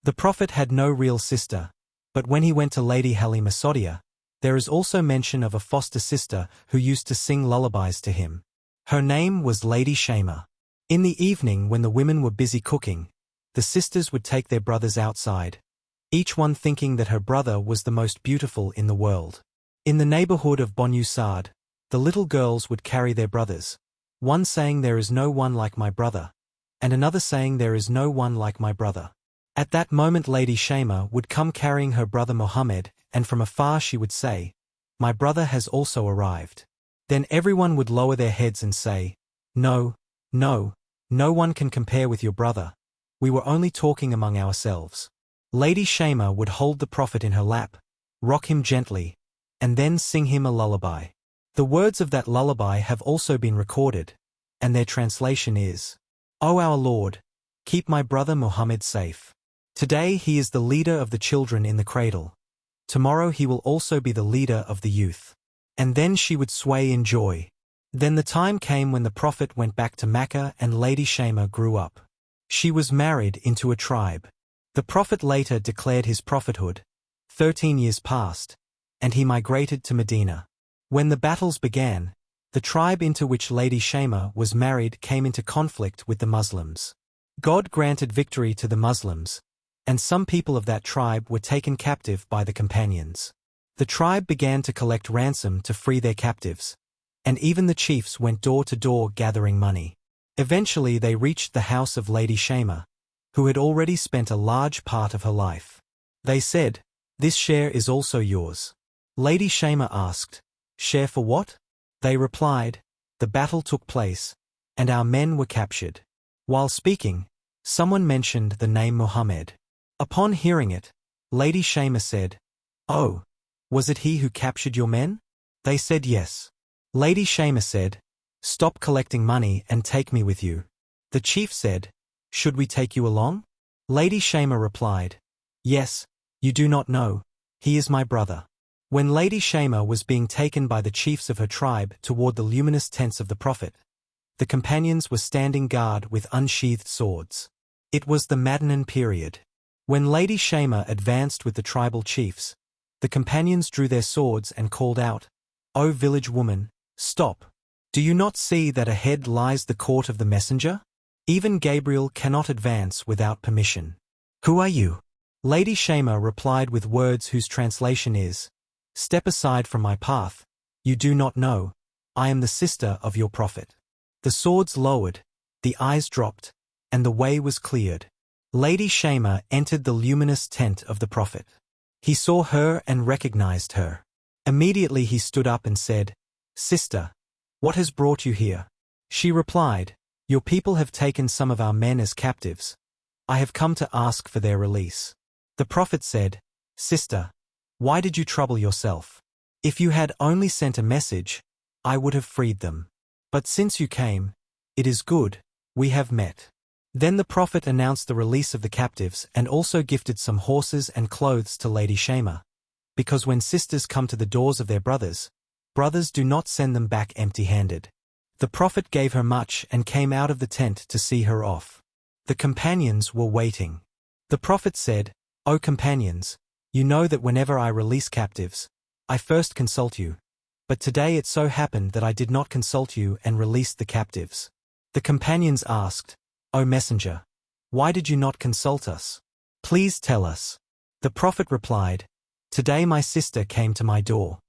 The Prophet had no real sister, but when he went to Lady Shayma, there is also mention of a foster sister who used to sing lullabies to him. Her name was Lady Shayma. In the evening when the women were busy cooking, the sisters would take their brothers outside, each one thinking that her brother was the most beautiful in the world. In the neighborhood of Bonu Saad, the little girls would carry their brothers, one saying there is no one like my brother, and another saying there is no one like my brother. At that moment Lady Shayma would come carrying her brother Muhammad, and from afar she would say, "My brother has also arrived." Then everyone would lower their heads and say, "No, no, no one can compare with your brother. We were only talking among ourselves." Lady Shayma would hold the Prophet in her lap, rock him gently, and then sing him a lullaby. The words of that lullaby have also been recorded, and their translation is, "O our Lord, keep my brother Muhammad safe. Today he is the leader of the children in the cradle. Tomorrow he will also be the leader of the youth." And then she would sway in joy. Then the time came when the Prophet went back to Mecca and Lady Shayma grew up. She was married into a tribe. The Prophet later declared his prophethood. 13 years passed, and he migrated to Madinah. When the battles began, the tribe into which Lady Shayma was married came into conflict with the Muslims. God granted victory to the Muslims, and some people of that tribe were taken captive by the companions. The tribe began to collect ransom to free their captives, and even the chiefs went door to door gathering money. Eventually they reached the house of Lady Shayma, who had already spent a large part of her life. They said, "This share is also yours." Lady Shayma asked, "Share for what?" They replied, "The battle took place, and our men were captured." While speaking, someone mentioned the name Muhammad. Upon hearing it, Lady Shayma said, "Oh, was it he who captured your men?" They said yes. Lady Shayma said, "Stop collecting money and take me with you." The chief said, "Should we take you along?" Lady Shayma replied, "Yes, you do not know, he is my brother." When Lady Shayma was being taken by the chiefs of her tribe toward the luminous tents of the Prophet, the companions were standing guard with unsheathed swords. It was the Madinah period. When Lady Shayma advanced with the tribal chiefs, the companions drew their swords and called out, "O village woman, stop! Do you not see that ahead lies the court of the messenger? Even Gabriel cannot advance without permission. Who are you?" Lady Shayma replied with words whose translation is, "Step aside from my path, you do not know, I am the sister of your Prophet." The swords lowered, the eyes dropped, and the way was cleared. Lady Shayma entered the luminous tent of the Prophet. He saw her and recognized her. Immediately he stood up and said, "Sister, what has brought you here?" She replied, "Your people have taken some of our men as captives. I have come to ask for their release." The Prophet said, "Sister, why did you trouble yourself? If you had only sent a message, I would have freed them. But since you came, it is good, we have met." Then the Prophet announced the release of the captives and also gifted some horses and clothes to Lady Shayma, because when sisters come to the doors of their brothers, brothers do not send them back empty-handed. The Prophet gave her much and came out of the tent to see her off. The companions were waiting. The Prophet said, "O companions, you know that whenever I release captives, I first consult you, but today it so happened that I did not consult you and released the captives." The companions asked, "O messenger, why did you not consult us? Please tell us." The Prophet replied, "Today my sister came to my door.